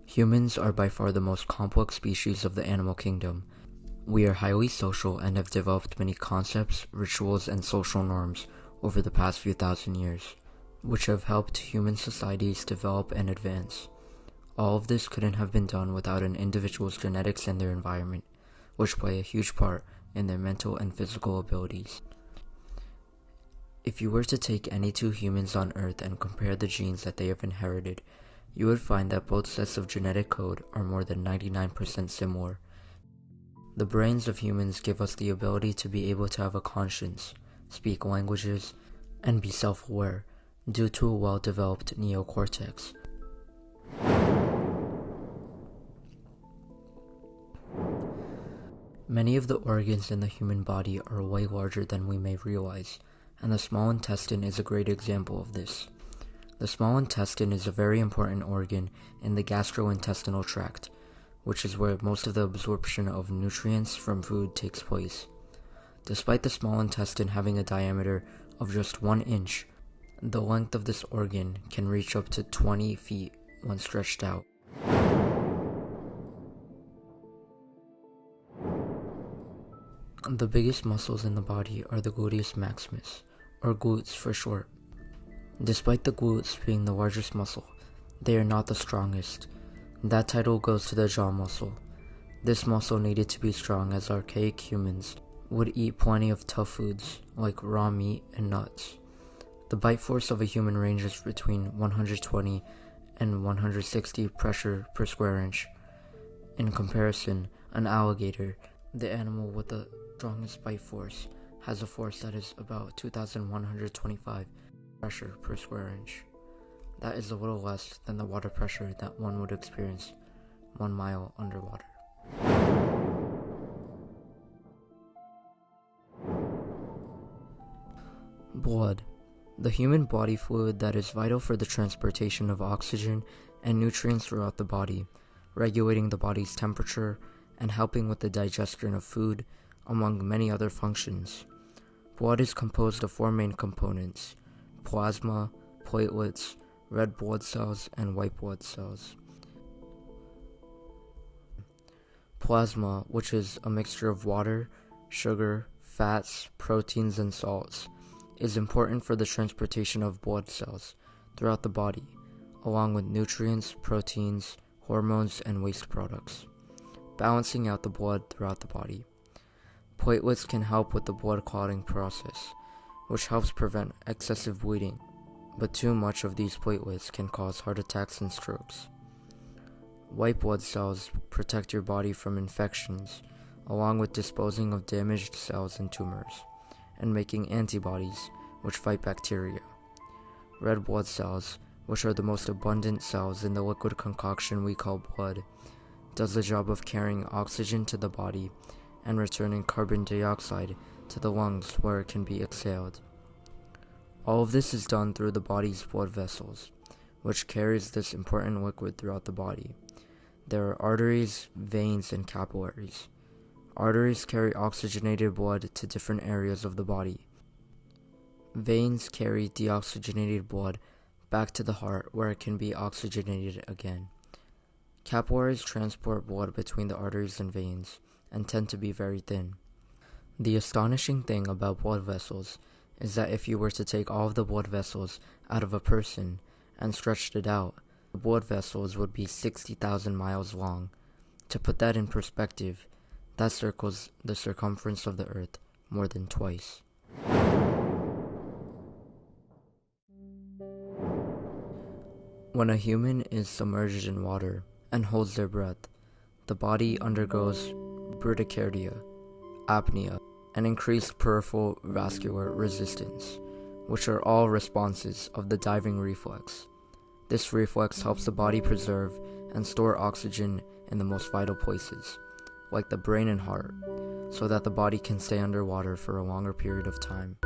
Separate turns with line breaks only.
Humans are by far the most complex species of the animal kingdom. We are highly social and have developed many concepts, rituals, and social norms over the past few thousand years, which have helped human societies develop and advance. All of this couldn't have been done without an individual's genetics and their environment, which play a huge part in their mental and physical abilities. If you were to take any two humans on Earth and compare the genes that they have inherited, you would find that both sets of genetic code are more than 99% similar. The brains of humans give us the ability to be able to have a conscience, speak languages, and be self-aware due to a well-developed neocortex. Many of the organs in the human body are way larger than we may realize, and the small intestine is a great example of this. The small intestine is a very important organ in the gastrointestinal tract, which is where most of the absorption of nutrients from food takes place. Despite the small intestine having a diameter of just 1 inch, the length of this organ can reach up to 20 feet when stretched out. The biggest muscles in the body are the gluteus maximus, or glutes for short. Despite the glutes being the largest muscle, they are not the strongest. That title goes to the jaw muscle. This muscle needed to be strong as archaic humans would eat plenty of tough foods like raw meat and nuts. The bite force of a human ranges between 120 and 160 pressure per square inch. In comparison, an alligator, the animal with the strongest bite force, has a force that is about 2,125 pressure per square inch. That is a little less than the water pressure that one would experience 1 mile underwater. Blood, the human body fluid that is vital for the transportation of oxygen and nutrients throughout the body, regulating the body's temperature and helping with the digestion of food, among many other functions. Blood is composed of 4 main components: plasma, platelets, red blood cells, and white blood cells. Plasma, which is a mixture of water, sugar, fats, proteins, and salts, is important for the transportation of blood cells throughout the body, along with nutrients, proteins, hormones, and waste products, balancing out the blood throughout the body. Platelets can help with the blood clotting process, which helps prevent excessive bleeding, but too much of these platelets can cause heart attacks and strokes. White blood cells protect your body from infections, along with disposing of damaged cells and tumors, and making antibodies, which fight bacteria. Red blood cells, which are the most abundant cells in the liquid concoction we call blood, does the job of carrying oxygen to the body and returning carbon dioxide to the lungs where it can be exhaled. All of this is done through the body's blood vessels, which carries this important liquid throughout the body. There are arteries, veins, and capillaries. Arteries carry oxygenated blood to different areas of the body. Veins carry deoxygenated blood back to the heart where it can be oxygenated again. Capillaries transport blood between the arteries and veins and tend to be very thin. The astonishing thing about blood vessels is that if you were to take all of the blood vessels out of a person and stretched it out, the blood vessels would be 60,000 miles long. To put that in perspective, that circles the circumference of the Earth more than twice. When a human is submerged in water and holds their breath, the body undergoes bradycardia, apnea, and increased peripheral vascular resistance, which are all responses of the diving reflex. This reflex helps the body preserve and store oxygen in the most vital places, like the brain and heart, so that the body can stay underwater for a longer period of time.